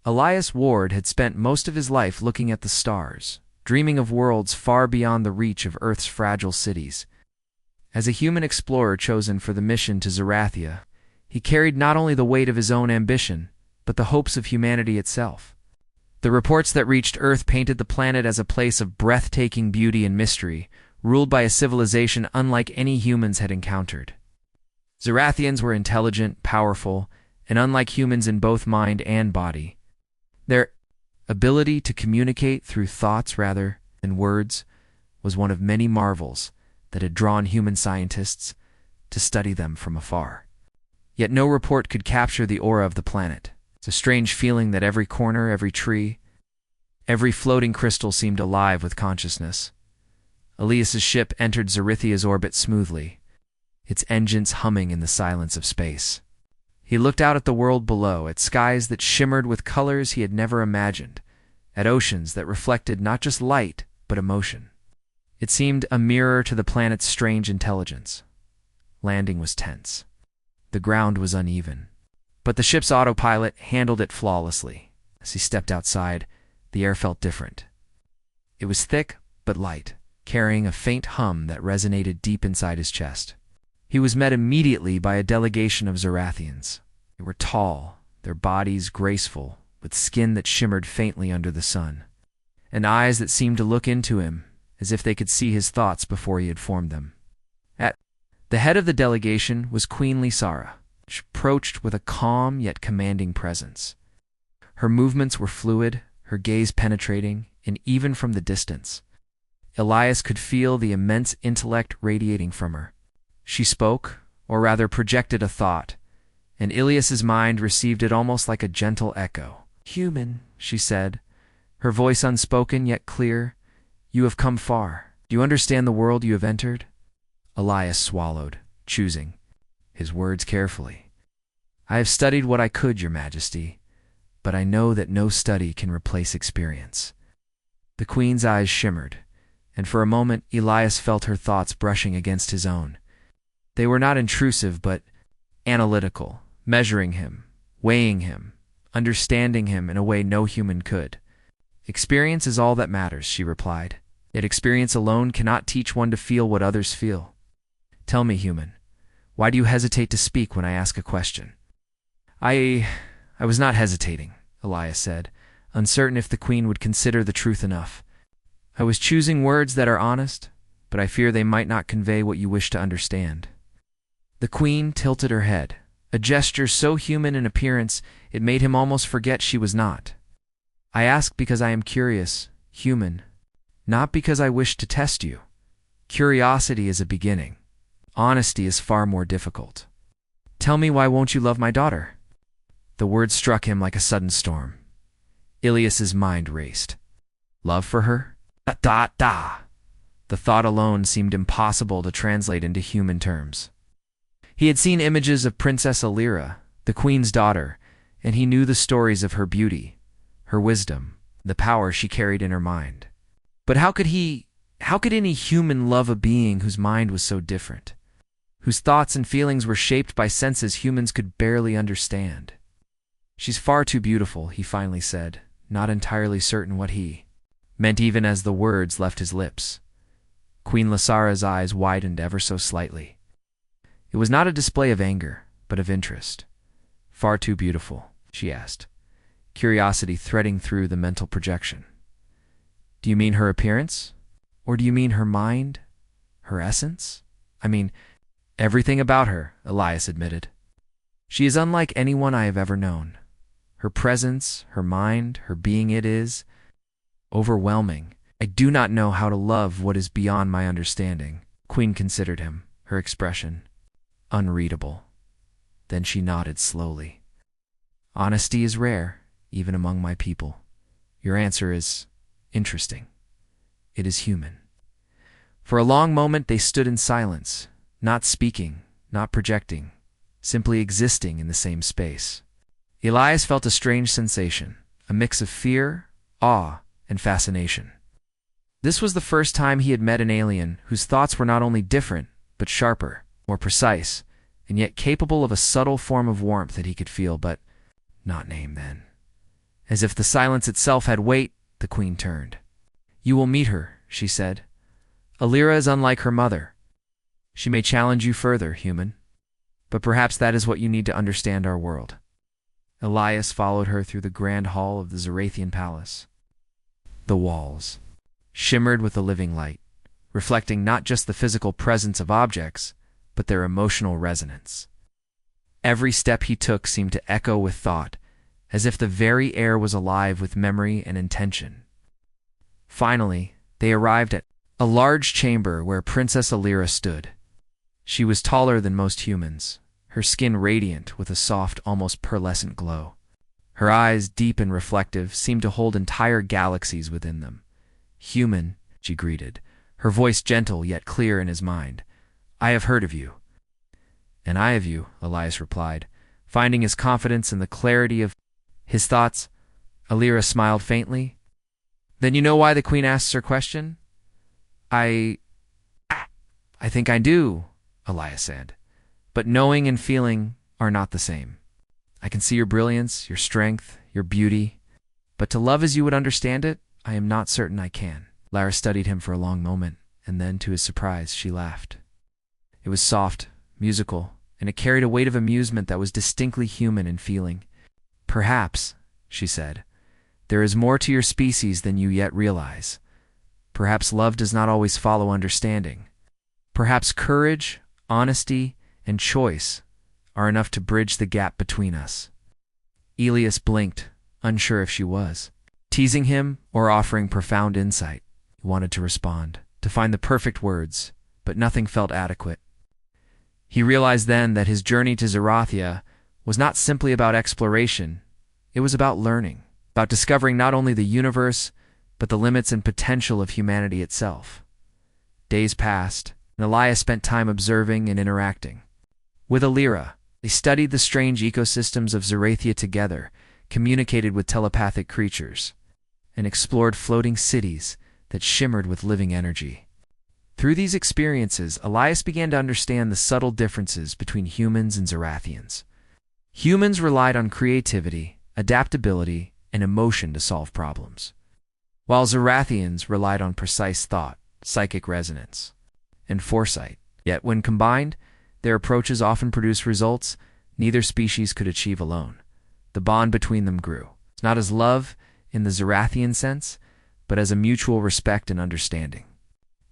Elias Ward had spent most of his life looking at the stars, dreaming of worlds far beyond the reach of Earth's fragile cities. As a human explorer chosen for the mission to Zerathia, he carried not only the weight of his own ambition, but the hopes of humanity itself. The reports that reached Earth painted the planet as a place of breathtaking beauty and mystery, ruled by a civilization unlike any humans had encountered. Zerathians were intelligent, powerful, and unlike humans in both mind and body. Their ability to communicate through thoughts rather than words was one of many marvels that had drawn human scientists to study them from afar. Yet no report could capture the aura of the planet. It's a strange feeling that every corner, every tree, every floating crystal seemed alive with consciousness. Elias's ship entered Zerathia's orbit smoothly, its engines humming in the silence of space. He looked out at the world below, at skies that shimmered with colors he had never imagined, at oceans that reflected not just light, but emotion. It seemed a mirror to the planet's strange intelligence. Landing was tense. The ground was uneven, but the ship's autopilot handled it flawlessly. As he stepped outside, the air felt different. It was thick but light, carrying a faint hum that resonated deep inside his chest. He was met immediately by a delegation of Zerathians. They were tall, their bodies graceful, with skin that shimmered faintly under the sun, and eyes that seemed to look into him as if they could see his thoughts before he had formed them. At the head of the delegation was Queen Lysara. She approached with a calm yet commanding presence. Her movements were fluid, her gaze penetrating, and even from the distance, Elias could feel the immense intellect radiating from her. She spoke, or rather projected a thought, and Ilias's mind received it almost like a gentle echo. "Human," she said, her voice unspoken yet clear, "you have come far. Do you understand the world you have entered?" Elias swallowed, choosing his words carefully. "I have studied what I could, Your Majesty, but I know that no study can replace experience." The Queen's eyes shimmered, and for a moment Elias felt her thoughts brushing against his own. They were not intrusive, but analytical, measuring him, weighing him, understanding him in a way no human could. "Experience is all that matters," she replied. "Yet experience alone cannot teach one to feel what others feel. Tell me, human, why do you hesitate to speak when I ask a question?" I was not hesitating," Elias said, uncertain if the Queen would consider the truth enough. "I was choosing words that are honest, but I fear they might not convey what you wish to understand." The Queen tilted her head, a gesture so human in appearance it made him almost forget she was not. "I ask because I am curious, human, not because I wish to test you. Curiosity is a beginning. Honesty is far more difficult. Tell me, why won't you love my daughter?" The words struck him like a sudden storm. Ilias's mind raced. Love for her? Da. The thought alone seemed impossible to translate into human terms. He had seen images of Princess Alira, the Queen's daughter, and he knew the stories of her beauty, her wisdom, the power she carried in her mind. But how could any human love a being whose mind was so different, whose thoughts and feelings were shaped by senses humans could barely understand? "She's far too beautiful," he finally said, not entirely certain what he meant even as the words left his lips. Queen Lysara's eyes widened ever so slightly. It was not a display of anger, but of interest. "Far too beautiful?" she asked, curiosity threading through the mental projection. "Do you mean her appearance? Or do you mean her mind? Her essence?" "I mean, everything about her," Elias admitted. "She is unlike anyone I have ever known. Her presence, her mind, her being, it is overwhelming. I do not know how to love what is beyond my understanding." Queen considered him, her expression unreadable. Then she nodded slowly. "Honesty is rare, even among my people. Your answer is interesting. It is human." For a long moment they stood in silence, not speaking, not projecting, simply existing in the same space. Elias felt a strange sensation, a mix of fear, awe, and fascination. This was the first time he had met an alien whose thoughts were not only different, but sharper, more precise, and yet capable of a subtle form of warmth that he could feel but not name then. As if the silence itself had weight, the queen turned. "You will meet her," she said. "Alira is unlike her mother. She may challenge you further, human. But perhaps that is what you need to understand our world." Elias followed her through the grand hall of the Zarathian palace. The walls shimmered with a living light, reflecting not just the physical presence of objects, but their emotional resonance. Every step he took seemed to echo with thought, as if the very air was alive with memory and intention. Finally, they arrived at a large chamber where Princess Alira stood. She was taller than most humans, her skin radiant with a soft, almost pearlescent glow. Her eyes, deep and reflective, seemed to hold entire galaxies within them. "Human," she greeted, her voice gentle yet clear in his mind. "I have heard of you." "And I of you," Elias replied, finding his confidence in the clarity of his thoughts. Alira smiled faintly. "Then you know why the queen asks her question?" I think I do," Elias said. "But knowing and feeling are not the same. I can see your brilliance, your strength, your beauty. But to love as you would understand it, I am not certain I can." Lara studied him for a long moment, and then, to his surprise, she laughed. It was soft, musical, and it carried a weight of amusement that was distinctly human in feeling. "Perhaps," she said, "there is more to your species than you yet realize. Perhaps love does not always follow understanding. Perhaps courage, honesty, and choice are enough to bridge the gap between us." Elias blinked, unsure if she was teasing him or offering profound insight. He wanted to respond, to find the perfect words, but nothing felt adequate. He realized then that his journey to Zarathia was not simply about exploration. It was about learning, about discovering not only the universe, but the limits and potential of humanity itself. Days passed, and Elias spent time observing and interacting. With Alira, they studied the strange ecosystems of Zarathia together, communicated with telepathic creatures, and explored floating cities that shimmered with living energy. Through these experiences, Elias began to understand the subtle differences between humans and Zarathians. Humans relied on creativity, adaptability, and emotion to solve problems, while Zarathians relied on precise thought, psychic resonance, and foresight. Yet when combined, their approaches often produced results neither species could achieve alone. The bond between them grew, not as love in the Zarathian sense, but as a mutual respect and understanding.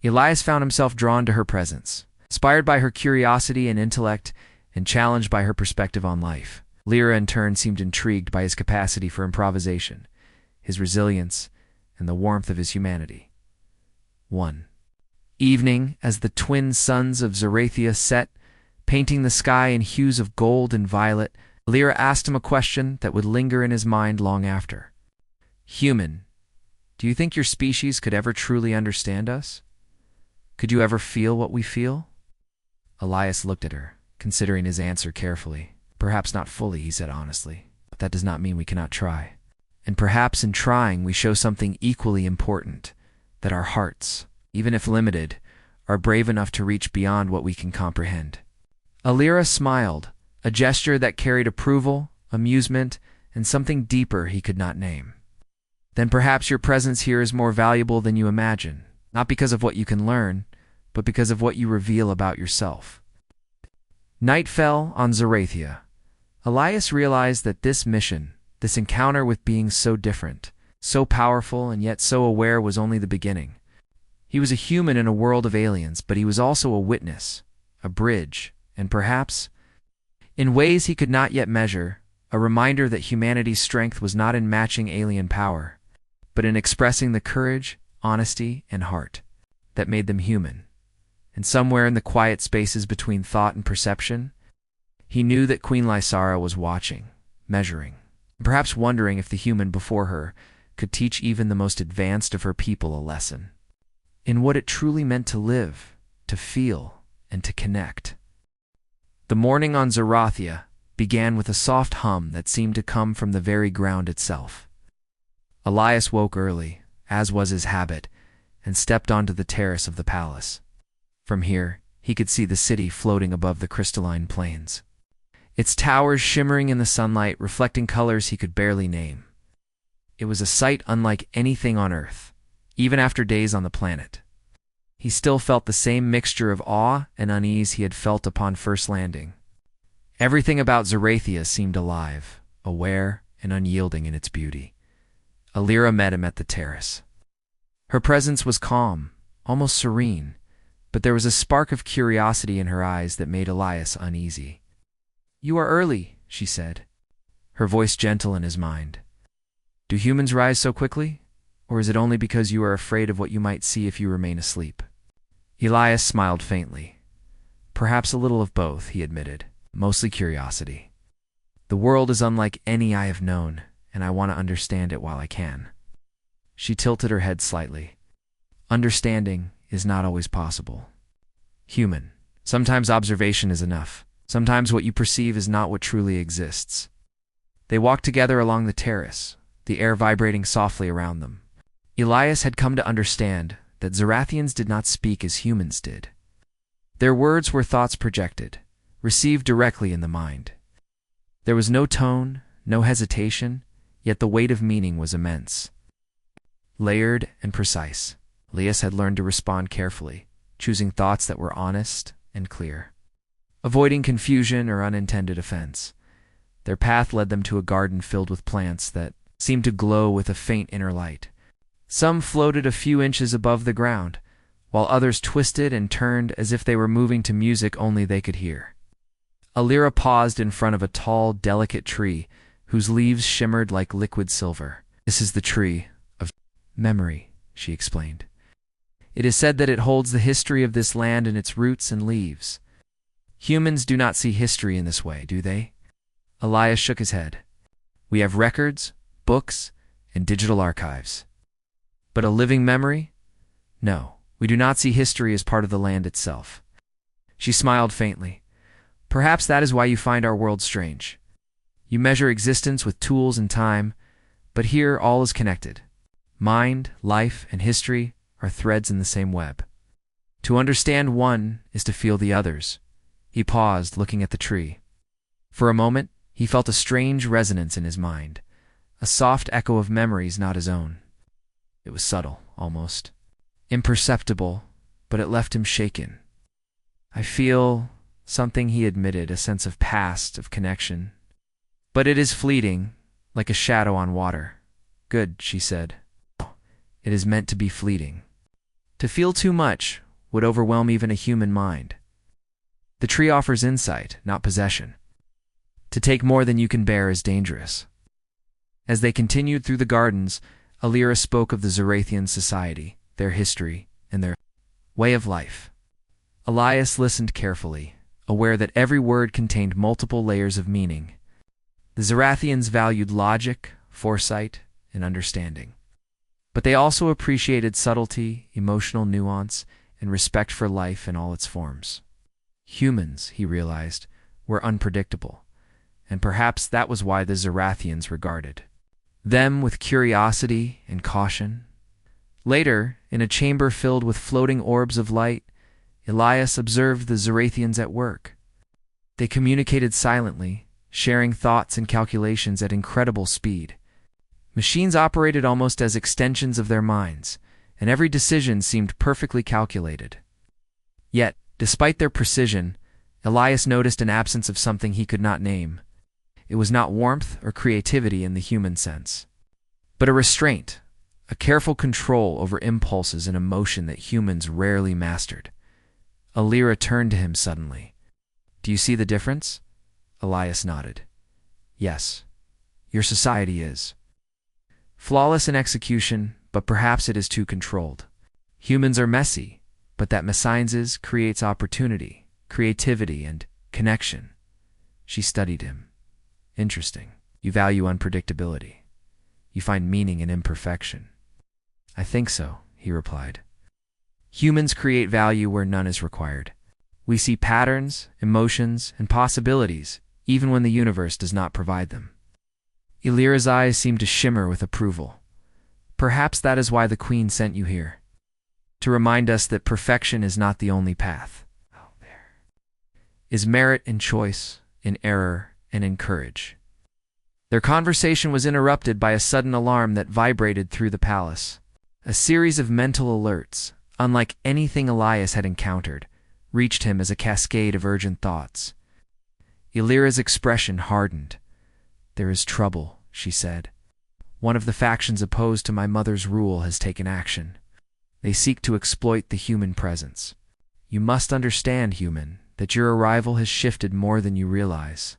Elias found himself drawn to her presence, inspired by her curiosity and intellect, and challenged by her perspective on life. Lyra, in turn, seemed intrigued by his capacity for improvisation, his resilience, and the warmth of his humanity. One evening, as the twin suns of Zarathia set, painting the sky in hues of gold and violet, Lyra asked him a question that would linger in his mind long after. "Human, do you think your species could ever truly understand us? Could you ever feel what we feel?" Elias looked at her, considering his answer carefully. "Perhaps not fully," he said honestly, "but that does not mean we cannot try. And perhaps in trying we show something equally important, that our hearts, even if limited, are brave enough to reach beyond what we can comprehend." Alira smiled, a gesture that carried approval, amusement, and something deeper he could not name. "Then perhaps your presence here is more valuable than you imagine, not because of what you can learn, but because of what you reveal about yourself." Night fell on Zarathia. Elias realized that this mission, this encounter with beings so different, so powerful and yet so aware, was only the beginning. He was a human in a world of aliens, but he was also a witness, a bridge, and perhaps, in ways he could not yet measure, a reminder that humanity's strength was not in matching alien power, but in expressing the courage, honesty, and heart that made them human. And somewhere in the quiet spaces between thought and perception, he knew that Queen Lysara was watching, measuring, and perhaps wondering if the human before her could teach even the most advanced of her people a lesson in what it truly meant to live, to feel, and to connect. The morning on Zarathia began with a soft hum that seemed to come from the very ground itself. Elias woke early, as was his habit, and stepped onto the terrace of the palace. From here, he could see the city floating above the crystalline plains, its towers shimmering in the sunlight, reflecting colors he could barely name. It was a sight unlike anything on Earth, even after days on the planet. He still felt the same mixture of awe and unease he had felt upon first landing. Everything about Zarathia seemed alive, aware, and unyielding in its beauty. Alira met him at the terrace. Her presence was calm, almost serene, but there was a spark of curiosity in her eyes that made Elias uneasy. "You are early," she said, her voice gentle in his mind. "Do humans rise so quickly? Or is it only because you are afraid of what you might see if you remain asleep?" Elias smiled faintly. "Perhaps a little of both," he admitted, "mostly curiosity. The world is unlike any I have known, and I want to understand it while I can." She tilted her head slightly. "Understanding is not always possible. Human. Sometimes observation is enough. Sometimes what you perceive is not what truly exists." They walked together along the terrace, the air vibrating softly around them. Elias had come to understand that Zarathians did not speak as humans did. Their words were thoughts projected, received directly in the mind. There was no tone, no hesitation, yet the weight of meaning was immense. Layered and precise, Elias had learned to respond carefully, choosing thoughts that were honest and clear, avoiding confusion or unintended offense. Their path led them to a garden filled with plants that seemed to glow with a faint inner light. Some floated a few inches above the ground, while others twisted and turned as if they were moving to music only they could hear. Alira paused in front of a tall, delicate tree whose leaves shimmered like liquid silver. "This is the tree of memory," she explained. "It is said that it holds the history of this land in its roots and leaves. Humans do not see history in this way, do they?" Elias shook his head. "We have records, books, and digital archives. But a living memory? No, we do not see history as part of the land itself." She smiled faintly. "Perhaps that is why you find our world strange. You measure existence with tools and time, but here all is connected. Mind, life, and history are threads in the same web. To understand one is to feel the others." He paused, looking at the tree. For a moment, he felt a strange resonance in his mind, a soft echo of memories not his own. It was subtle, almost imperceptible, but it left him shaken. "I feel something," he admitted, "a sense of past, of connection. But it is fleeting, like a shadow on water." "Good," she said. "It is meant to be fleeting. To feel too much would overwhelm even a human mind. The tree offers insight, not possession. To take more than you can bear is dangerous." As they continued through the gardens, Alira spoke of the Zarathian society, their history, and their way of life. Elias listened carefully, aware that every word contained multiple layers of meaning. The Zarathians valued logic, foresight, and understanding. But they also appreciated subtlety, emotional nuance, and respect for life in all its forms. Humans, he realized, were unpredictable, and perhaps that was why the Zarathians regarded them with curiosity and caution. Later, in a chamber filled with floating orbs of light, Elias observed the Zarathians at work. They communicated silently, sharing thoughts and calculations at incredible speed. Machines operated almost as extensions of their minds, and every decision seemed perfectly calculated. Yet, despite their precision, Elias noticed an absence of something he could not name. It was not warmth or creativity in the human sense, but a restraint, a careful control over impulses and emotion that humans rarely mastered. Alira turned to him suddenly. "Do you see the difference?" Elias nodded. "Yes, your society is flawless in execution, but perhaps it is too controlled. Humans are messy, but that messiness creates opportunity, creativity, and connection." She studied him. "Interesting. You value unpredictability. You find meaning in imperfection." "I think so," he replied. "Humans create value where none is required. We see patterns, emotions, and possibilities, even when the universe does not provide them." Alira's eyes seemed to shimmer with approval. "Perhaps that is why the Queen sent you here. To remind us that perfection is not the only path. Is merit in choice, in error, and in courage. Their conversation was interrupted by a sudden alarm that vibrated through the palace. A series of mental alerts, unlike anything Elias had encountered, reached him as a cascade of urgent thoughts. Elira's expression hardened. "There is trouble," she said. "One of the factions opposed to my mother's rule has taken action. They seek to exploit the human presence. You must understand, human, that your arrival has shifted more than you realize."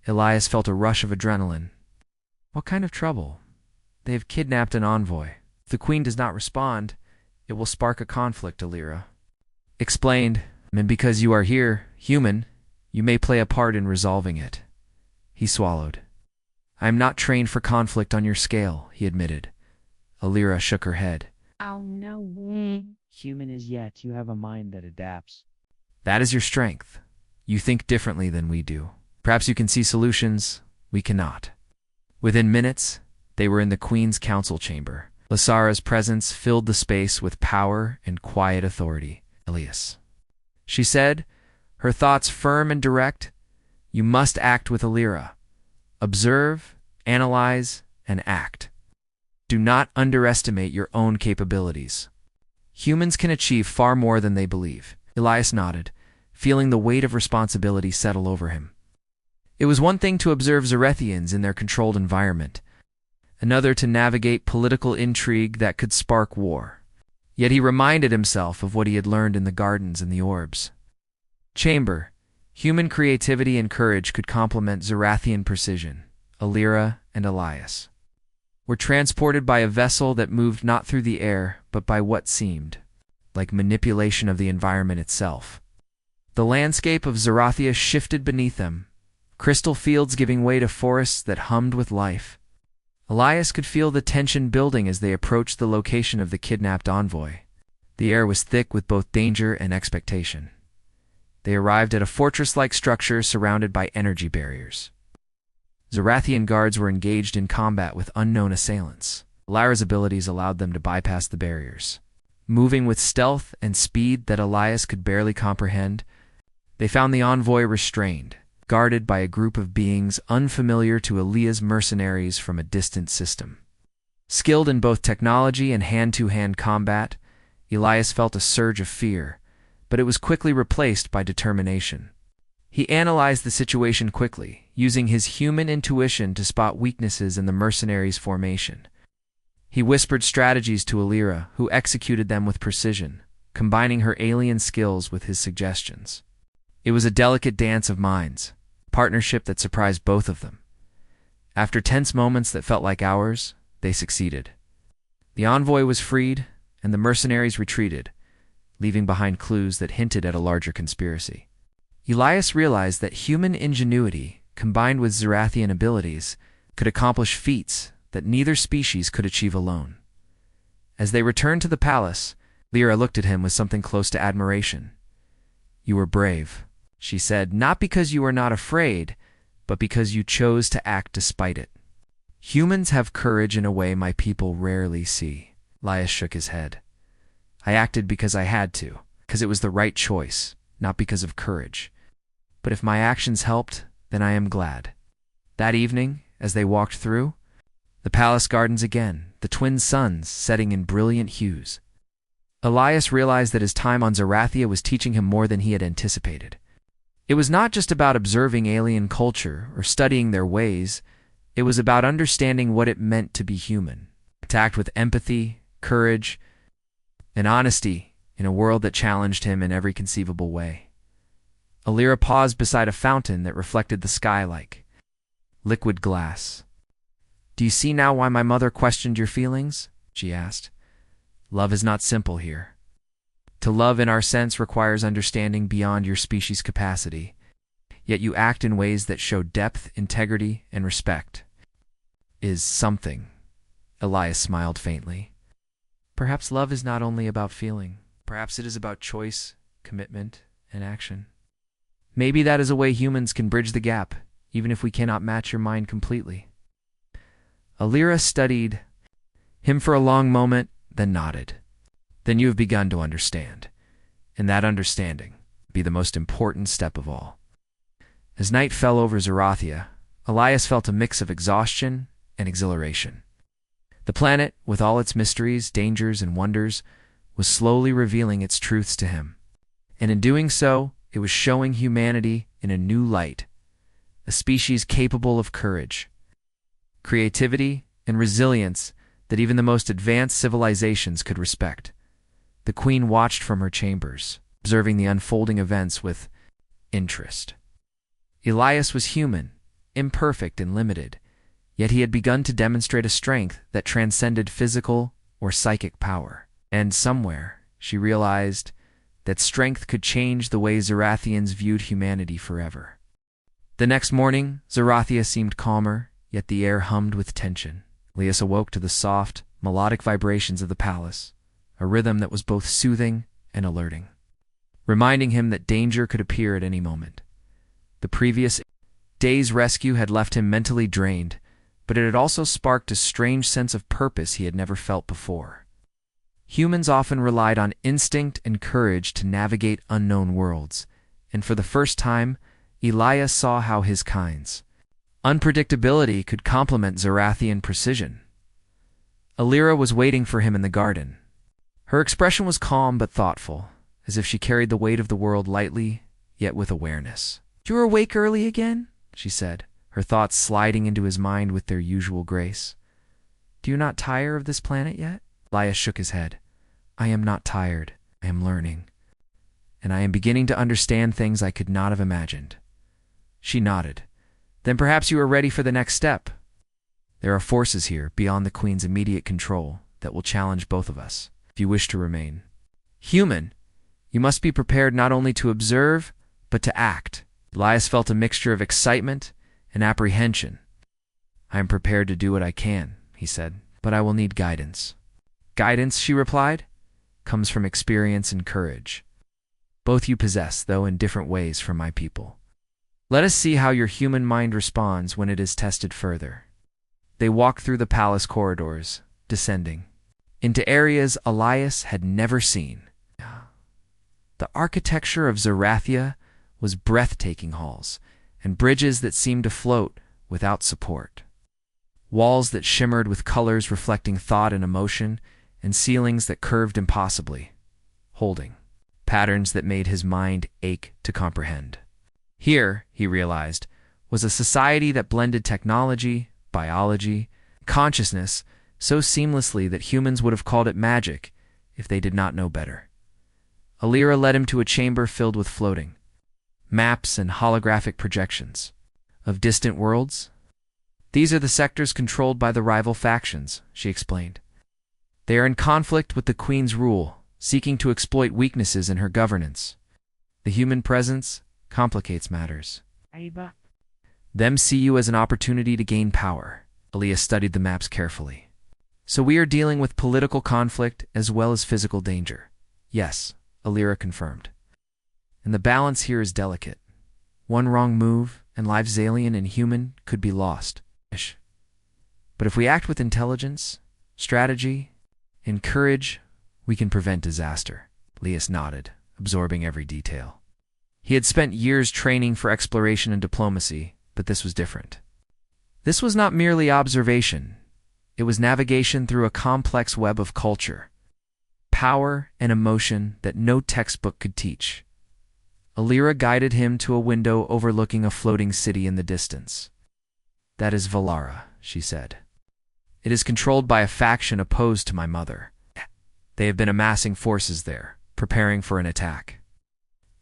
Elias felt a rush of adrenaline. "What kind of trouble?" "They have kidnapped an envoy. If the queen does not respond, it will spark a conflict," Elira explained. "And because you are here, human, you may play a part in resolving it." He swallowed. "I am not trained for conflict on your scale," he admitted. Elira shook her head. "Oh no. Human as yet, you have a mind that adapts." "That is your strength. You think differently than we do. Perhaps you can see solutions we cannot." Within minutes, they were in the Queen's council chamber. Lysara's presence filled the space with power and quiet authority. "Elias," she said, her thoughts firm and direct, "you must act with Elira. Observe, analyze, and act. Do not underestimate your own capabilities. Humans can achieve far more than they believe." Elias nodded, feeling the weight of responsibility settle over him. It was one thing to observe Zarethians in their controlled environment, another to navigate political intrigue that could spark war. Yet he reminded himself of what he had learned in the gardens and the orbs. Chamber, human creativity and courage could complement Zarathian precision. Elira and Elias were transported by a vessel that moved not through the air, but by what seemed like manipulation of the environment itself. The landscape of Zarathia shifted beneath them, crystal fields giving way to forests that hummed with life. Elias could feel the tension building as they approached the location of the kidnapped envoy. The air was thick with both danger and expectation. They arrived at a fortress-like structure surrounded by energy barriers. Zarathian guards were engaged in combat with unknown assailants. Elira's abilities allowed them to bypass the barriers. Moving with stealth and speed that Elias could barely comprehend, they found the envoy restrained, guarded by a group of beings unfamiliar to Elia's mercenaries from a distant system. Skilled in both technology and hand-to-hand combat, Elias felt a surge of fear, but it was quickly replaced by determination. He analyzed the situation quickly, using his human intuition to spot weaknesses in the mercenaries' formation. He whispered strategies to Elira, who executed them with precision, combining her alien skills with his suggestions. It was a delicate dance of minds, a partnership that surprised both of them. After tense moments that felt like hours, they succeeded. The envoy was freed, and the mercenaries retreated, leaving behind clues that hinted at a larger conspiracy. Elias realized that human ingenuity, combined with Zarathian abilities, could accomplish feats that neither species could achieve alone. As they returned to the palace, Lyra looked at him with something close to admiration. "You were brave," she said, "not because you were not afraid, but because you chose to act despite it." "Humans have courage in a way my people rarely see." Elias shook his head. "I acted because I had to, because it was the right choice, not because of courage. But if my actions helped, then I am glad." That evening, as they walked through the palace gardens again, the twin suns setting in brilliant hues, Elias realized that his time on Zarathia was teaching him more than he had anticipated. It was not just about observing alien culture or studying their ways, it was about understanding what it meant to be human, to act with empathy, courage, and honesty in a world that challenged him in every conceivable way. Elira paused beside a fountain that reflected the sky like liquid glass. "Do you see now why my mother questioned your feelings?" she asked. "Love is not simple here. To love in our sense requires understanding beyond your species' capacity, yet you act in ways that show depth, integrity, and respect." "Is something." Elias smiled faintly. "Perhaps love is not only about feeling. Perhaps it is about choice, commitment, and action. Maybe that is a way humans can bridge the gap, even if we cannot match your mind completely." Elira studied him for a long moment, then nodded. "Then you have begun to understand, and that understanding be the most important step of all." As night fell over Zarathia, Elias felt a mix of exhaustion and exhilaration. The planet, with all its mysteries, dangers, and wonders, was slowly revealing its truths to him. And in doing so, it was showing humanity in a new light, a species capable of courage, creativity, and resilience that even the most advanced civilizations could respect. The Queen watched from her chambers, observing the unfolding events with interest. Elias was human, imperfect and limited, yet he had begun to demonstrate a strength that transcended physical or psychic power. And somewhere, she realized that strength could change the way Zarathians viewed humanity forever. The next morning, Zarathia seemed calmer, yet the air hummed with tension. Elias awoke to the soft, melodic vibrations of the palace, a rhythm that was both soothing and alerting, reminding him that danger could appear at any moment. The previous day's rescue had left him mentally drained, but it had also sparked a strange sense of purpose he had never felt before. Humans often relied on instinct and courage to navigate unknown worlds, and for the first time, Elias saw how his kind's unpredictability could complement Zarathian precision. Alira was waiting for him in the garden. Her expression was calm but thoughtful, as if she carried the weight of the world lightly, yet with awareness. "You were awake early again?" she said, her thoughts sliding into his mind with their usual grace. "Do you not tire of this planet yet?" Elias shook his head. "I am not tired. I am learning. And I am beginning to understand things I could not have imagined." She nodded. "Then perhaps you are ready for the next step. There are forces here, beyond the Queen's immediate control, that will challenge both of us, if you wish to remain. Human, you must be prepared not only to observe, but to act." Elias felt a mixture of excitement and apprehension. "I am prepared to do what I can," he said, "but I will need guidance." "Guidance," she replied, "comes from experience and courage. Both you possess, though in different ways from my people. Let us see how your human mind responds when it is tested further." They walked through the palace corridors, descending into areas Elias had never seen. The architecture of Zarathia was breathtaking: halls and bridges that seemed to float without support, walls that shimmered with colors reflecting thought and emotion, and ceilings that curved impossibly, holding patterns that made his mind ache to comprehend. Here, he realized, was a society that blended technology, biology, consciousness so seamlessly that humans would have called it magic if they did not know better. Alira led him to a chamber filled with floating maps and holographic projections of distant worlds. "These are the sectors controlled by the rival factions," she explained. "They are in conflict with the Queen's rule, seeking to exploit weaknesses in her governance. The human presence complicates matters. Them see you as an opportunity to gain power." Elias studied the maps carefully. "So we are dealing with political conflict as well as physical danger." "Yes," Alira confirmed. "And the balance here is delicate. One wrong move, and lives alien and human could be lost. But if we act with intelligence, strategy, and courage, we can prevent disaster." Elias nodded, absorbing every detail. He had spent years training for exploration and diplomacy, but this was different. This was not merely observation. It was navigation through a complex web of culture, power, and emotion that no textbook could teach. Alira guided him to a window overlooking a floating city in the distance. "That is Valara," she said. "It is controlled by a faction opposed to my mother. They have been amassing forces there, preparing for an attack.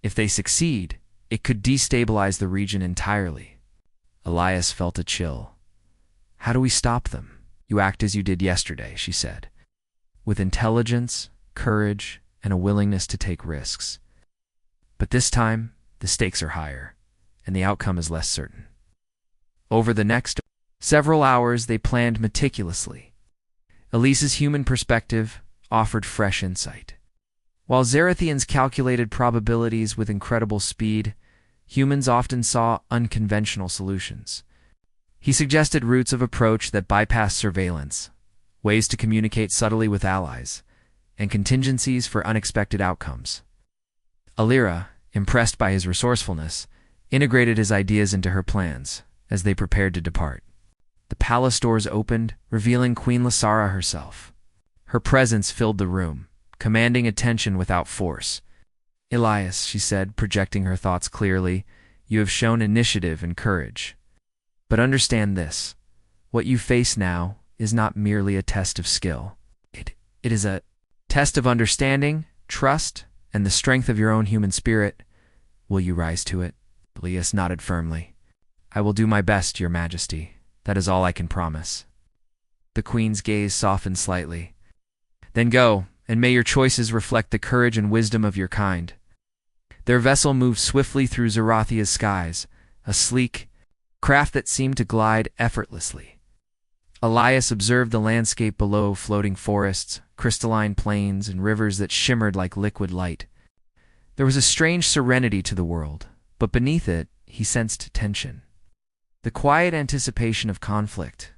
If they succeed, it could destabilize the region entirely." Elias felt a chill. "How do we stop them?" "You act as you did yesterday," she said, "with intelligence, courage, and a willingness to take risks. But this time, the stakes are higher, and the outcome is less certain." Over the next several hours, they planned meticulously. Elise's human perspective offered fresh insight. While Zarathians calculated probabilities with incredible speed, humans often saw unconventional solutions. He suggested routes of approach that bypassed surveillance, ways to communicate subtly with allies, and contingencies for unexpected outcomes. Alira, impressed by his resourcefulness, integrated his ideas into her plans, as they prepared to depart. The palace doors opened, revealing Queen Lasara herself. Her presence filled the room, commanding attention without force. "Elias," she said, projecting her thoughts clearly, "you have shown initiative and courage. But understand this. What you face now is not merely a test of skill. It is a test of understanding, trust, and the strength of your own human spirit. Will you rise to it?" Elias nodded firmly. "I will do my best, Your Majesty. That is all I can promise." The queen's gaze softened slightly. "Then go, and may your choices reflect the courage and wisdom of your kind." Their vessel moved swiftly through Zarathia's skies, a sleek craft that seemed to glide effortlessly. Elias observed the landscape below, floating forests, crystalline plains, and rivers that shimmered like liquid light. There was a strange serenity to the world, but beneath it, he sensed tension. The quiet anticipation of conflict.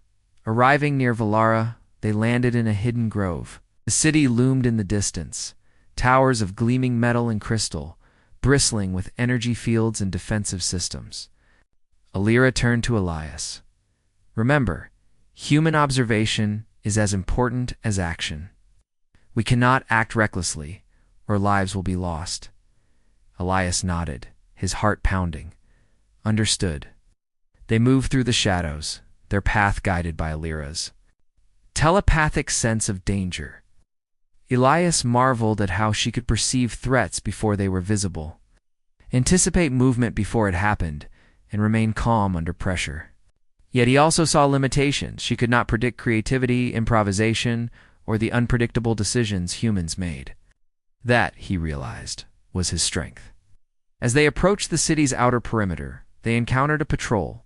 Arriving near Valara, they landed in a hidden grove. The city loomed in the distance, towers of gleaming metal and crystal, bristling with energy fields and defensive systems. Alira turned to Elias. "Remember, human observation is as important as action. We cannot act recklessly, or lives will be lost." Elias nodded, his heart pounding. "Understood." They moved through the shadows, their path guided by Alira's telepathic sense of danger. Elias marveled at how she could perceive threats before they were visible, anticipate movement before it happened, and remain calm under pressure. Yet he also saw limitations. She could not predict creativity, improvisation, or the unpredictable decisions humans made. That, he realized, was his strength. As they approached the city's outer perimeter, they encountered a patrol.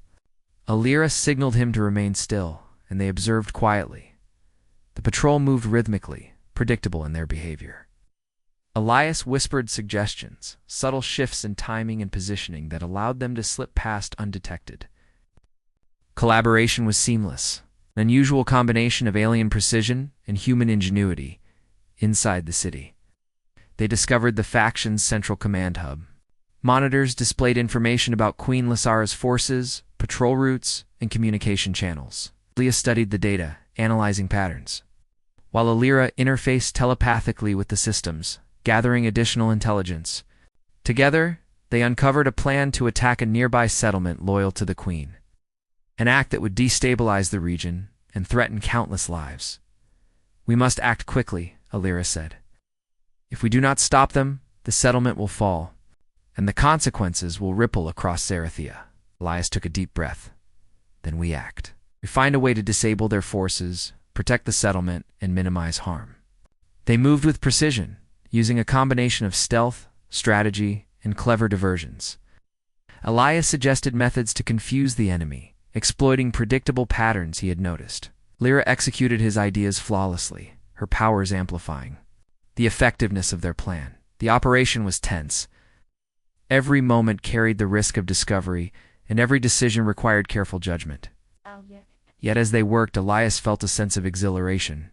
Alira signaled him to remain still, and they observed quietly. The patrol moved rhythmically, predictable in their behavior. Elias whispered suggestions, subtle shifts in timing and positioning that allowed them to slip past undetected. Collaboration was seamless, an unusual combination of alien precision and human ingenuity. Inside the city, they discovered the faction's central command hub. Monitors displayed information about Queen Lasara's forces, patrol routes, and communication channels. Leah studied the data, analyzing patterns, while Alira interfaced telepathically with the systems, gathering additional intelligence. Together, they uncovered a plan to attack a nearby settlement loyal to the Queen, an act that would destabilize the region and threaten countless lives. "We must act quickly," Alira said. "If we do not stop them, the settlement will fall, and the consequences will ripple across Zarathia." Elias took a deep breath. "Then we act. We find a way to disable their forces, protect the settlement, and minimize harm." They moved with precision, using a combination of stealth, strategy, and clever diversions. Elias suggested methods to confuse the enemy, exploiting predictable patterns he had noticed. Lyra executed his ideas flawlessly, her powers amplifying the effectiveness of their plan. The operation was tense. Every moment carried the risk of discovery, and every decision required careful judgment. Yet as they worked, Elias felt a sense of exhilaration.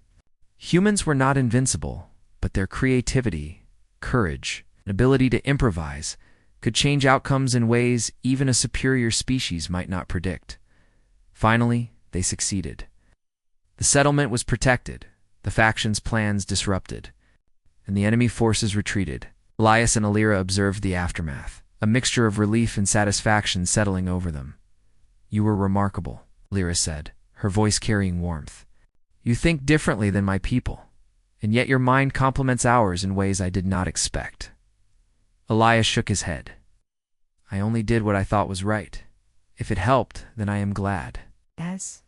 Humans were not invincible, but their creativity, courage, and ability to improvise could change outcomes in ways even a superior species might not predict. Finally, they succeeded. The settlement was protected, the faction's plans disrupted, and the enemy forces retreated. Elias and Alira observed the aftermath, a mixture of relief and satisfaction settling over them. "You were remarkable," Lyra said, her voice carrying warmth. "You think differently than my people, and yet your mind complements ours in ways I did not expect." Elias shook his head. "I only did what I thought was right. If it helped, then I am glad." Yes.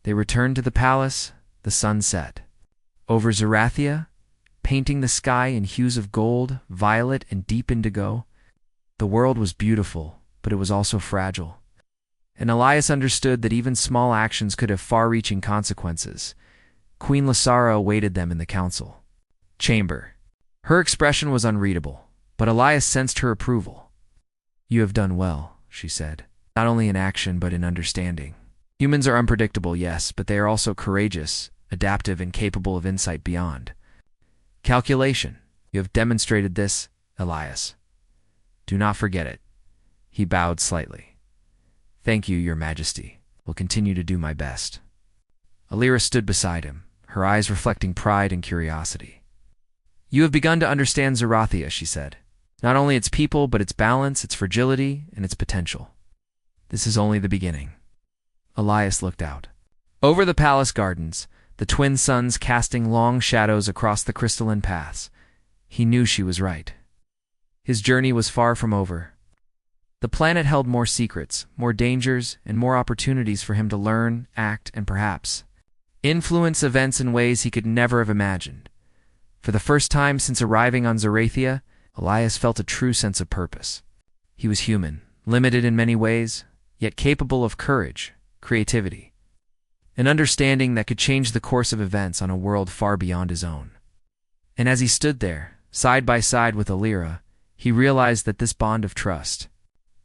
They returned to the palace. The sun set. Over Zarathia, painting the sky in hues of gold, violet, and deep indigo. The world was beautiful, but it was also fragile. And Elias understood that even small actions could have far-reaching consequences. Queen Lasara awaited them in the council chamber. Her expression was unreadable, but Elias sensed her approval. "You have done well," she said, "not only in action but in understanding. Humans are unpredictable, yes, but they are also courageous, adaptive, and capable of insight beyond calculation. You have demonstrated this, Elias. Do not forget it." He bowed slightly. "Thank you, Your Majesty. Will continue to do my best." Alira stood beside him, her eyes reflecting pride and curiosity. "You have begun to understand Zarathia," she said. "Not only its people, but its balance, its fragility, and its potential. This is only the beginning." Elias looked out. Over the palace gardens, the twin suns casting long shadows across the crystalline paths. He knew she was right. His journey was far from over. The planet held more secrets, more dangers, and more opportunities for him to learn, act, and perhaps influence events in ways he could never have imagined. For the first time since arriving on Zarathia, Elias felt a true sense of purpose. He was human, limited in many ways, yet capable of courage, creativity, an understanding that could change the course of events on a world far beyond his own. And as he stood there, side by side with Alira, he realized that this bond of trust,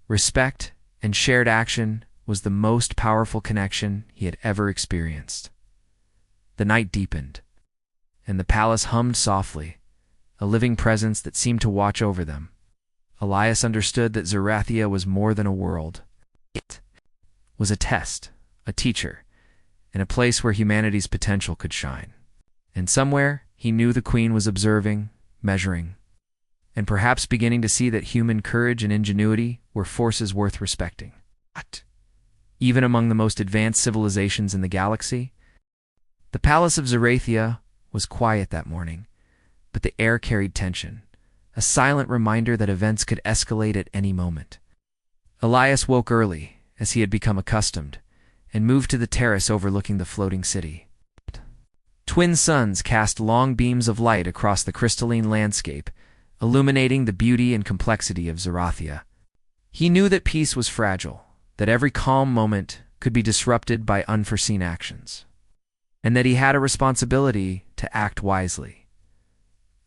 respect, and shared action was the most powerful connection he had ever experienced. The night deepened, and the palace hummed softly, a living presence that seemed to watch over them. Elias understood that Zarathia was more than a world. It was a test, a teacher, and a place where humanity's potential could shine. And somewhere, he knew the Queen was observing, measuring, and perhaps beginning to see that human courage and ingenuity were forces worth respecting. But even among the most advanced civilizations in the galaxy, the palace of Zarathia was quiet that morning, but the air carried tension, a silent reminder that events could escalate at any moment. Elias woke early, as he had become accustomed, and moved to the terrace overlooking the floating city. Twin suns cast long beams of light across the crystalline landscape, illuminating the beauty and complexity of Zarathia. He knew that peace was fragile, that every calm moment could be disrupted by unforeseen actions, and that he had a responsibility to act wisely.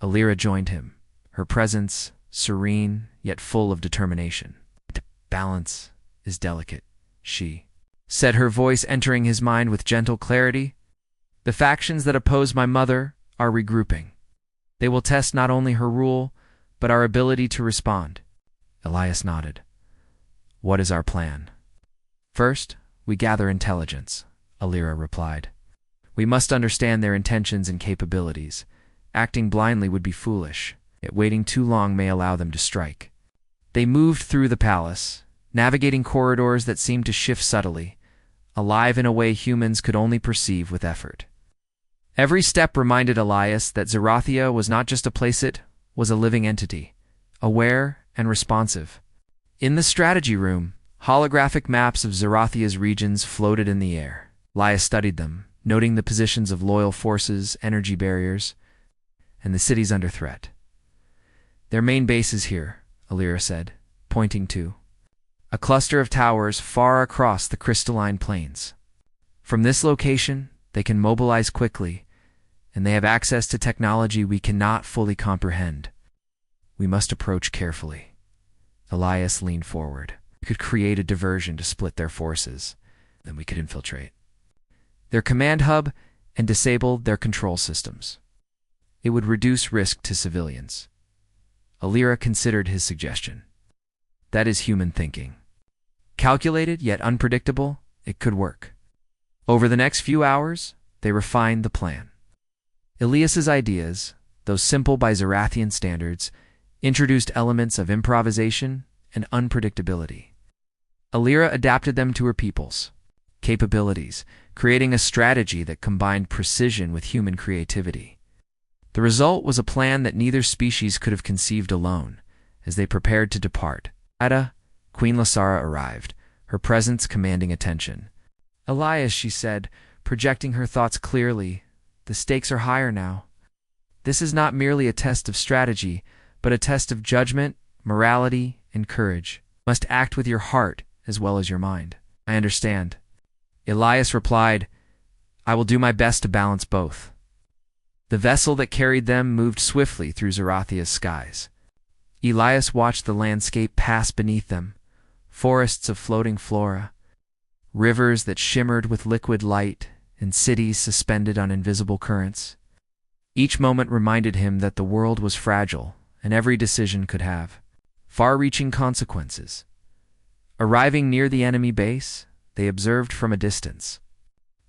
Alira joined him, her presence serene yet full of determination. "Balance is delicate," she said, her voice entering his mind with gentle clarity. "The factions that oppose my mother are regrouping. They will test not only her rule, but our ability to respond." Elias nodded. "What is our plan?" "First, we gather intelligence," Alira replied. "We must understand their intentions and capabilities. Acting blindly would be foolish, yet waiting too long may allow them to strike." They moved through the palace, navigating corridors that seemed to shift subtly, alive in a way humans could only perceive with effort. Every step reminded Elias that Zarathia was not just a place, it was a living entity, aware and responsive. In the strategy room, holographic maps of Zarathia's regions floated in the air. Elias studied them, noting the positions of loyal forces, energy barriers, and the cities under threat. "Their main base is here," Alira said, pointing to a cluster of towers far across the crystalline plains. "From this location, they can mobilize quickly, and they have access to technology we cannot fully comprehend. We must approach carefully." Elias leaned forward. "We could create a diversion to split their forces, then we could infiltrate their command hub and disable their control systems. It would reduce risk to civilians." Alira considered his suggestion. "That is human thinking. Calculated yet unpredictable, it could work." Over the next few hours, they refined the plan. Elias's ideas, though simple by Zarathian standards, introduced elements of improvisation and unpredictability. Alira adapted them to her people's capabilities, creating a strategy that combined precision with human creativity. The result was a plan that neither species could have conceived alone. As they prepared to depart, Queen Lasara arrived, her presence commanding attention. "Elias," she said, projecting her thoughts clearly, "the stakes are higher now. This is not merely a test of strategy, but a test of judgment, morality, and courage. You must act with your heart as well as your mind." "I understand." Elias replied, "I will do my best to balance both." The vessel that carried them moved swiftly through Zarathia's skies. Elias watched the landscape pass beneath them, forests of floating flora, rivers that shimmered with liquid light, and cities suspended on invisible currents. Each moment reminded him that the world was fragile, and every decision could have far-reaching consequences. Arriving near the enemy base, they observed from a distance.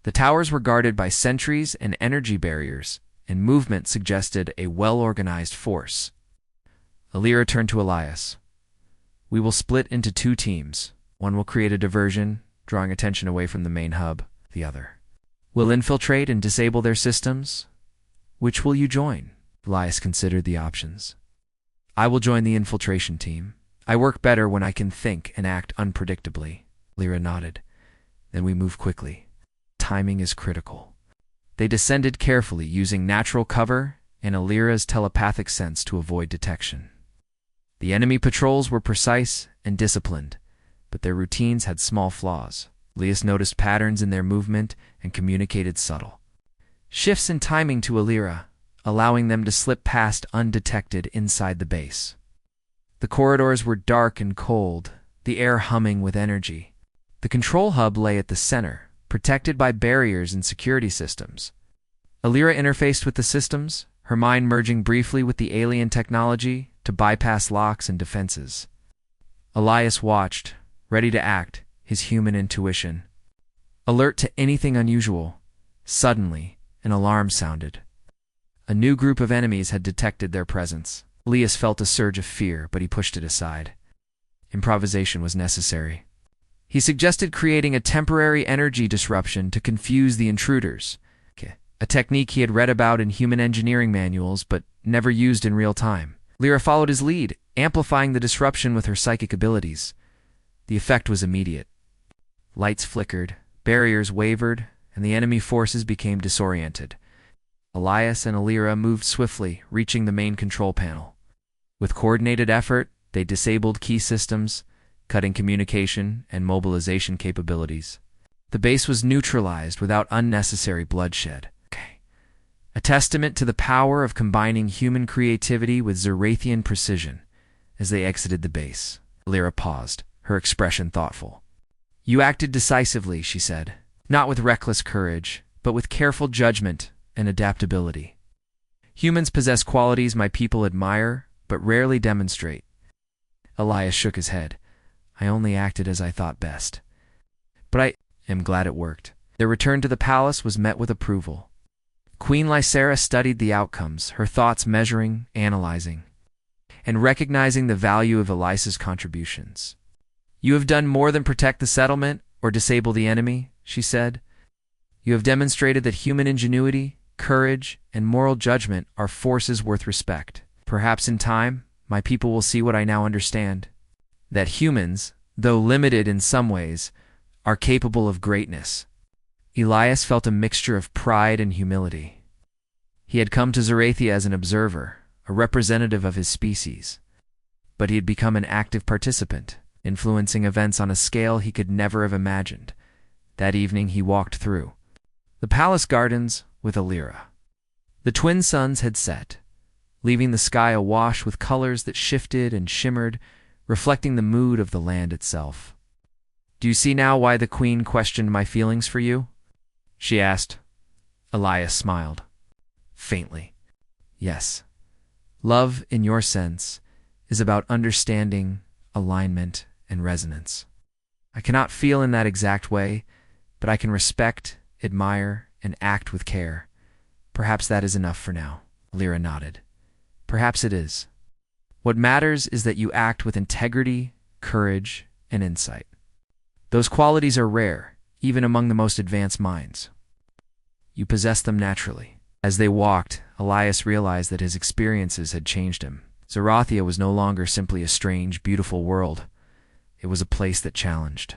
The towers were guarded by sentries and energy barriers, and movement suggested a well-organized force. Alira turned to Elias. "We will split into 2 teams. One will create a diversion, drawing attention away from the main hub. The other will infiltrate and disable their systems. Which will you join?" Elias considered the options. "I will join the infiltration team. I work better when I can think and act unpredictably." Lyra nodded. "Then we move quickly. Timing is critical." They descended carefully, using natural cover and Alira's telepathic sense to avoid detection. The enemy patrols were precise and disciplined, but their routines had small flaws. Elias noticed patterns in their movement and communicated subtle shifts in timing to Alira, allowing them to slip past undetected inside the base. The corridors were dark and cold, the air humming with energy. The control hub lay at the center, protected by barriers and security systems. Alira interfaced with the systems, her mind merging briefly with the alien technology to bypass locks and defenses. Elias watched, ready to act, his human intuition. Alert to anything unusual. Suddenly, an alarm sounded. A new group of enemies had detected their presence. Elias felt a surge of fear, but he pushed it aside. Improvisation was necessary. He suggested creating a temporary energy disruption to confuse the intruders, a technique he had read about in human engineering manuals but never used in real time. Lyra followed his lead, amplifying the disruption with her psychic abilities. The effect was immediate. Lights flickered, barriers wavered, and the enemy forces became disoriented. Elias and Alira moved swiftly, reaching the main control panel. With coordinated effort, they disabled key systems, cutting communication and mobilization capabilities. The base was neutralized without unnecessary bloodshed. A testament to the power of combining human creativity with Zerathian precision. As they exited the base, Alira paused, her expression thoughtful. "You acted decisively," she said, "not with reckless courage, but with careful judgment and adaptability. Humans possess qualities my people admire, but rarely demonstrate." Elias shook his head. "I only acted as I thought best. But I am glad it worked." Their return to the palace was met with approval. Queen Lysera studied the outcomes, her thoughts measuring, analyzing, and recognizing the value of Elias's contributions. "You have done more than protect the settlement or disable the enemy," she said. "You have demonstrated that human ingenuity, courage, and moral judgment are forces worth respect. Perhaps in time, my people will see what I now understand, that humans, though limited in some ways, are capable of greatness." Elias felt a mixture of pride and humility. He had come to Zerathia as an observer, a representative of his species, but he had become an active participant, influencing events on a scale he could never have imagined. That evening he walked through the palace gardens with Alira. The twin suns had set, leaving the sky awash with colors that shifted and shimmered, reflecting the mood of the land itself. "Do you see now why the queen questioned my feelings for you?" she asked. Elias smiled. Faintly. "Yes. Love, in your sense, is about understanding, alignment, and resonance. I cannot feel in that exact way, but I can respect, admire, and act with care. Perhaps that is enough for now." Lyra nodded. "Perhaps it is. What matters is that you act with integrity, courage, and insight. Those qualities are rare, even among the most advanced minds. You possess them naturally." As they walked, Elias realized that his experiences had changed him. Zerathia was no longer simply a strange, beautiful world. It was a place that challenged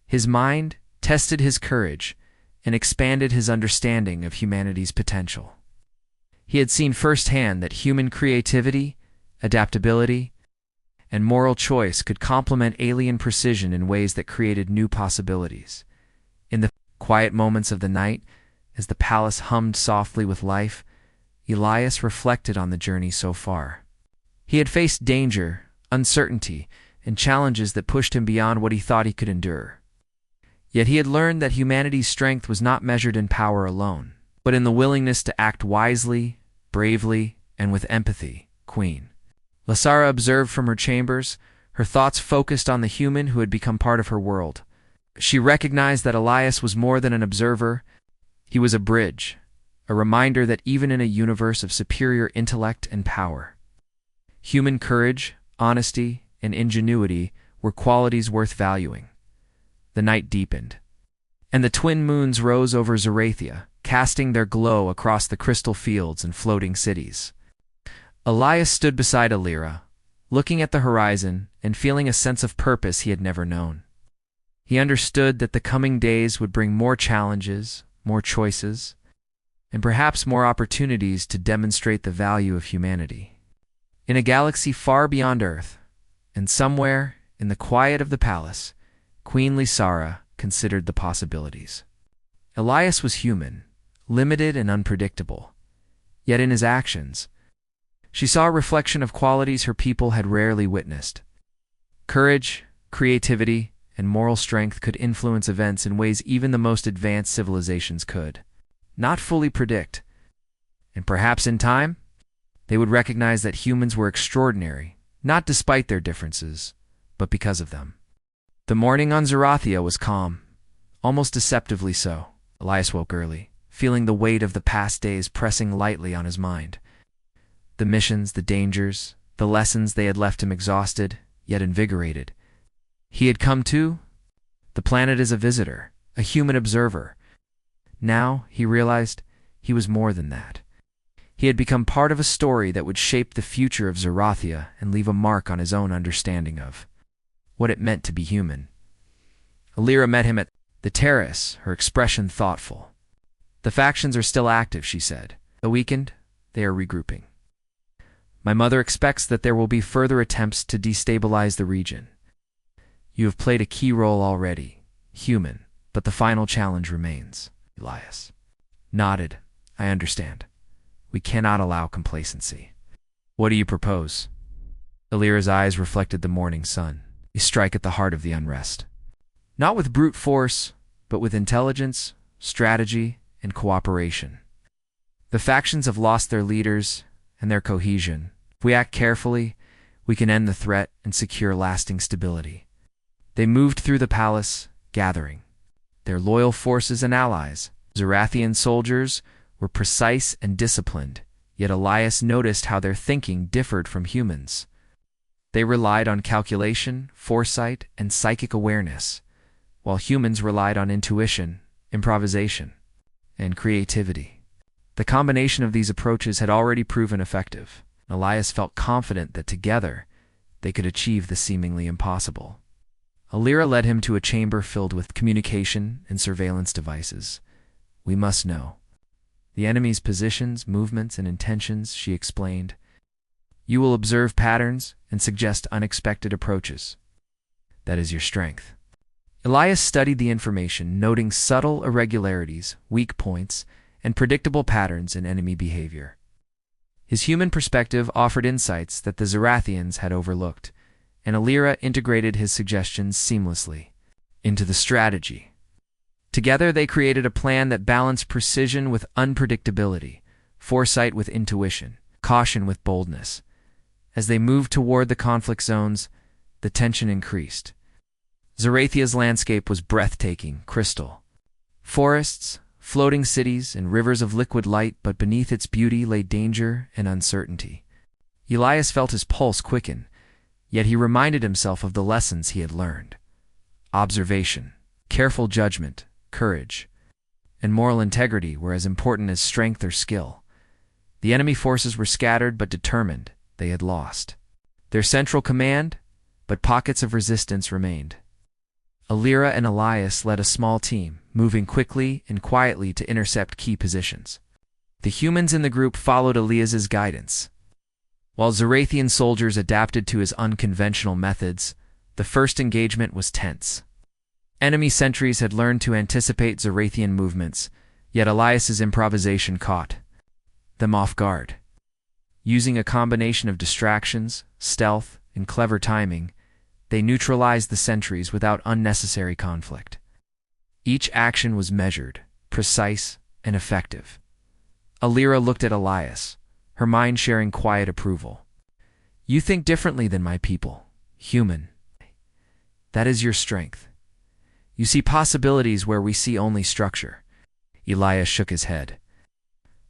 his mind, tested his courage, and expanded his understanding of humanity's potential. He had seen firsthand that human creativity, adaptability, and moral choice could complement alien precision in ways that created new possibilities. In the quiet moments of the night, as the palace hummed softly with life, Elias reflected on the journey so far. He had faced danger, uncertainty, and challenges that pushed him beyond what he thought he could endure. Yet he had learned that humanity's strength was not measured in power alone, but in the willingness to act wisely, bravely, and with empathy. Queen Lysera observed from her chambers, her thoughts focused on the human who had become part of her world. She recognized that Elias was more than an observer. He was a bridge, a reminder that even in a universe of superior intellect and power, human courage, honesty, and ingenuity were qualities worth valuing. The night deepened, and the twin moons rose over Zarathia, casting their glow across the crystal fields and floating cities. Elias stood beside Alira, looking at the horizon and feeling a sense of purpose he had never known. He understood that the coming days would bring more challenges, more choices, and perhaps more opportunities to demonstrate the value of humanity. In a galaxy far beyond Earth, and somewhere in the quiet of the palace, Queen Lysara considered the possibilities. Elias was human, limited and unpredictable, yet in his actions, she saw a reflection of qualities her people had rarely witnessed. Courage, creativity, and moral strength could influence events in ways even the most advanced civilizations could not fully predict. And perhaps in time, they would recognize that humans were extraordinary, not despite their differences, but because of them. The morning on Zarathia was calm, almost deceptively so. Elias woke early, feeling the weight of the past days pressing lightly on his mind. The missions, the dangers, the lessons they had left him exhausted, yet invigorated. He had come to the planet as a visitor, a human observer. Now, he realized, he was more than that. He had become part of a story that would shape the future of Zarathia and leave a mark on his own understanding of what it meant to be human. Alira met him at the terrace, her expression thoughtful. "The factions are still active," she said. "Though weakened, they are regrouping. My mother expects that there will be further attempts to destabilize the region. You have played a key role already, human, but the final challenge remains." Elias nodded. "I understand. We cannot allow complacency." "What do you propose?" Alira's eyes reflected the morning sun, a strike at the heart of the unrest. "Not with brute force, but with intelligence, strategy, and cooperation. The factions have lost their leaders and their cohesion. If we act carefully, we can end the threat and secure lasting stability." They moved through the palace, gathering their loyal forces and allies. Zarathian soldiers were precise and disciplined, yet Elias noticed how their thinking differed from humans. They relied on calculation, foresight, and psychic awareness, while humans relied on intuition, improvisation, and creativity. The combination of these approaches had already proven effective. Elias felt confident that together they could achieve the seemingly impossible. Alira led him to a chamber filled with communication and surveillance devices. "We must know the enemy's positions, movements, and intentions," she explained. "You will observe patterns and suggest unexpected approaches. That is your strength." Elias studied the information, noting subtle irregularities, weak points, and predictable patterns in enemy behavior. His human perspective offered insights that the Zarathians had overlooked, and Alira integrated his suggestions seamlessly into the strategy. Together they created a plan that balanced precision with unpredictability, foresight with intuition, caution with boldness. As they moved toward the conflict zones, the tension increased. Zarathia's landscape was breathtaking, crystal. Forests, floating cities, and rivers of liquid light, but beneath its beauty lay danger and uncertainty. Elias felt his pulse quicken, yet he reminded himself of the lessons he had learned. Observation, careful judgment, courage, and moral integrity were as important as strength or skill. The enemy forces were scattered but determined. They had lost their central command, but pockets of resistance remained. Alira and Elias led a small team, moving quickly and quietly to intercept key positions. The humans in the group followed Elias's guidance, while Zarathian soldiers adapted to his unconventional methods. The first engagement was tense. Enemy sentries had learned to anticipate Zarathian movements, yet Elias's improvisation caught them off guard. Using a combination of distractions, stealth, and clever timing, they neutralized the sentries without unnecessary conflict. Each action was measured, precise, and effective. Alira looked at Elias, her mind sharing quiet approval. "You think differently than my people," Human. That is your strength. You see possibilities where we see only structure. Elias shook his head.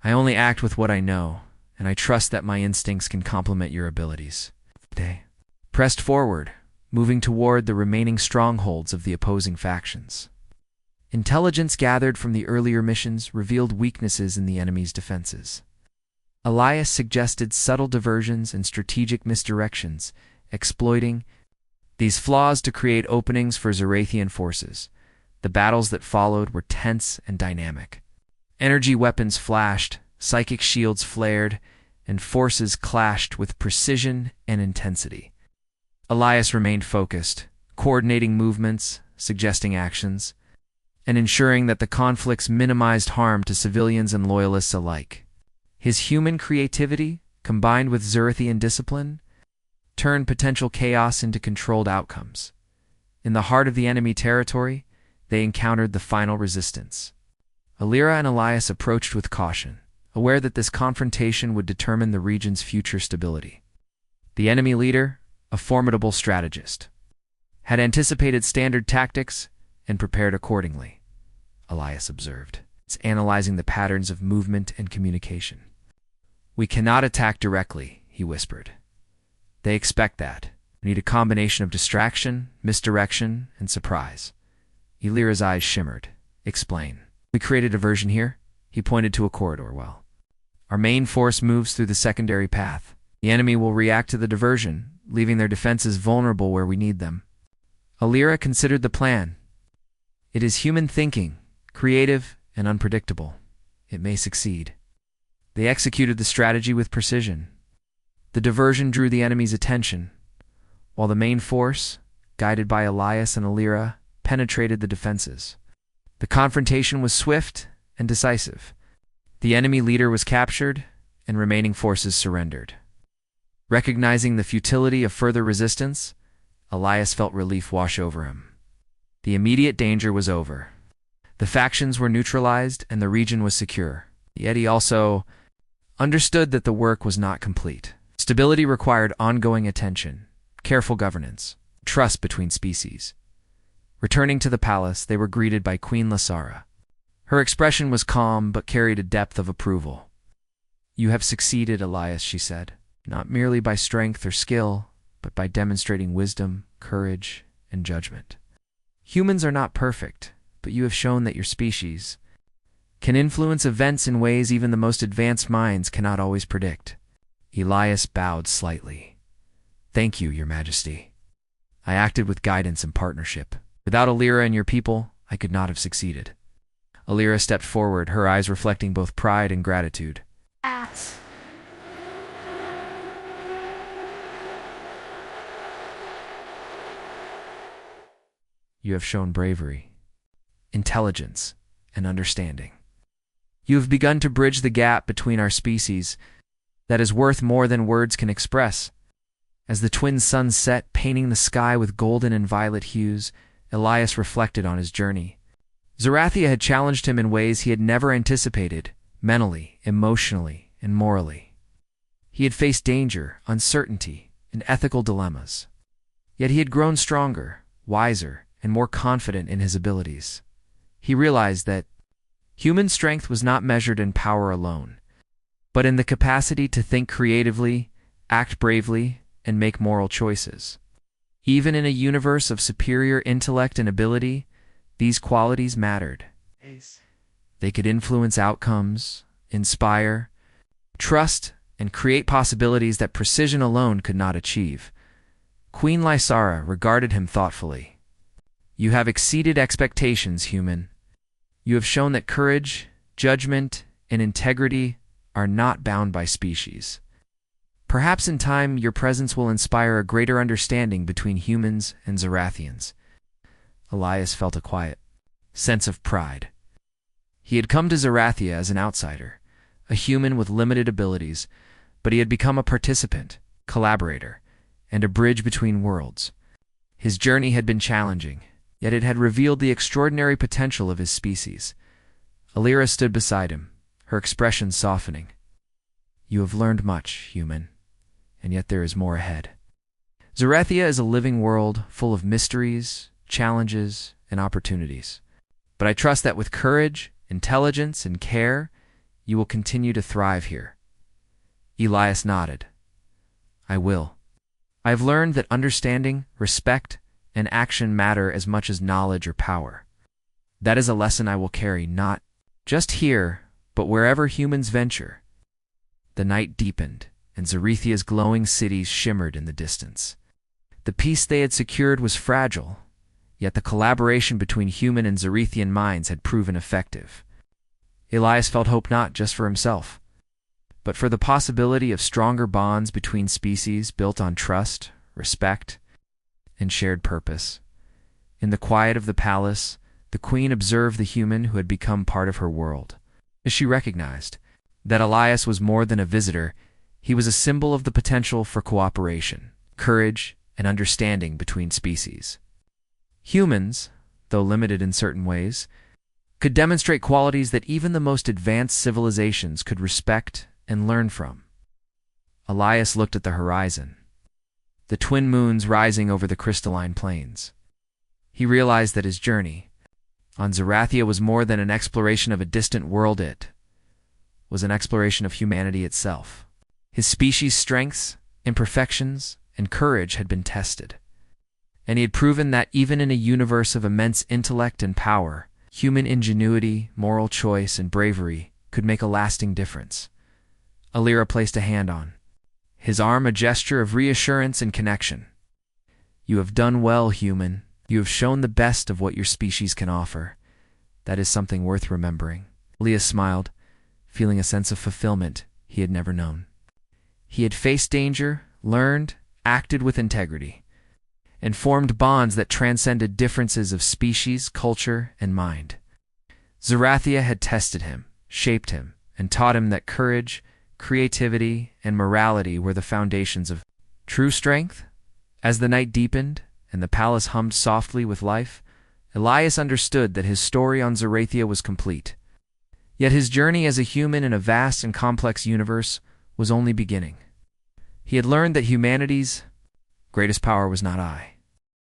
I only act with what I know, and I trust that my instincts can complement your abilities. They pressed forward, moving toward the remaining strongholds of the opposing factions. Intelligence gathered from the earlier missions revealed weaknesses in the enemy's defenses. Elias suggested subtle diversions and strategic misdirections, exploiting these flaws to create openings for Zarathian forces. The battles that followed were tense and dynamic. Energy weapons flashed, psychic shields flared, and forces clashed with precision and intensity. Elias remained focused, coordinating movements, suggesting actions, and ensuring that the conflicts minimized harm to civilians and loyalists alike. His human creativity, combined with Zarathian discipline, turned potential chaos into controlled outcomes. In the heart of the enemy territory, they encountered the final resistance. Alira and Elias approached with caution, aware that this confrontation would determine the region's future stability. The enemy leader, a formidable strategist, had anticipated standard tactics and prepared accordingly, Elias observed. It's analyzing the patterns of movement and communication. We cannot attack directly, he whispered. They expect that. We need a combination of distraction, misdirection, and surprise. Elira's eyes shimmered. Explain. We created a diversion here. He pointed to a corridor. Well, our main force moves through the secondary path. The enemy will react to the diversion, leaving their defenses vulnerable where we need them. Alira considered the plan. It is human thinking, creative and unpredictable. It may succeed. They executed the strategy with precision. The diversion drew the enemy's attention, while the main force, guided by Elias and Alira, penetrated the defenses. The confrontation was swift and decisive. The enemy leader was captured, and remaining forces surrendered. Recognizing the futility of further resistance, Elias felt relief wash over him. The immediate danger was over. The factions were neutralized, and the region was secure. Yet he also understood that the work was not complete. Stability required ongoing attention, careful governance, trust between species. Returning to the palace, they were greeted by Queen Lasara. Her expression was calm but carried a depth of approval. You have succeeded, Elias, she said, not merely by strength or skill, but by demonstrating wisdom, courage, and judgment. Humans are not perfect, but you have shown that your species can influence events in ways even the most advanced minds cannot always predict. Elias bowed slightly. Thank you, Your Majesty. I acted with guidance and partnership. Without Alira and your people, I could not have succeeded. Alira stepped forward, her eyes reflecting both pride and gratitude. You have shown bravery, intelligence, and understanding. You have begun to bridge the gap between our species that is worth more than words can express. As the twin suns set, painting the sky with golden and violet hues, Elias reflected on his journey. Zarathia had challenged him in ways he had never anticipated, mentally, emotionally, and morally. He had faced danger, uncertainty, and ethical dilemmas. Yet he had grown stronger, wiser, and more confident in his abilities. He realized that human strength was not measured in power alone, but in the capacity to think creatively, act bravely, and make moral choices. Even in a universe of superior intellect and ability, these qualities mattered. They could influence outcomes, inspire, trust, and create possibilities that precision alone could not achieve. Queen Lysara regarded him thoughtfully. You have exceeded expectations, human. You have shown that courage, judgment, and integrity are not bound by species. Perhaps in time your presence will inspire a greater understanding between humans and Zarathians. Elias felt a quiet sense of pride. He had come to Zarathia as an outsider, a human with limited abilities, but he had become a participant, collaborator, and a bridge between worlds. His journey had been challenging, yet it had revealed the extraordinary potential of his species. Alira stood beside him, her expression softening. You have learned much, human, and yet there is more ahead. Zarathia is a living world full of mysteries, challenges, and opportunities. But I trust that with courage, intelligence, and care, you will continue to thrive here. Elias nodded. I will. I have learned that understanding, respect, and action matter as much as knowledge or power. That is a lesson I will carry not just here, but wherever humans venture. The night deepened, and Zarethia's glowing cities shimmered in the distance. The peace they had secured was fragile, yet the collaboration between human and Zarethian minds had proven effective. Elias felt hope not just for himself, but for the possibility of stronger bonds between species built on trust, respect, and shared purpose. In the quiet of the palace, the queen observed the human who had become part of her world. As she recognized that Elias was more than a visitor, he was a symbol of the potential for cooperation, courage, and understanding between species. Humans, though limited in certain ways, could demonstrate qualities that even the most advanced civilizations could respect and learn from. Elias looked at the horizon, the twin moons rising over the crystalline plains. He realized that his journey on Zarathia was more than an exploration of a distant world. It was an exploration of humanity itself. His species' strengths, imperfections, and courage had been tested, and he had proven that even in a universe of immense intellect and power, human ingenuity, moral choice, and bravery could make a lasting difference. Alira placed a hand on his arm, a gesture of reassurance and connection. You have done well, human. You have shown the best of what your species can offer. That is something worth remembering. Elias smiled, feeling a sense of fulfillment he had never known. He had faced danger, learned, acted with integrity, and formed bonds that transcended differences of species, culture, and mind. Zarathia had tested him, shaped him, and taught him that courage, creativity, and morality were the foundations of true strength. As the night deepened and the palace hummed softly with life, Elias understood that his story on Zarathia was complete. Yet his journey as a human in a vast and complex universe was only beginning. He had learned that humanity's greatest power was not I,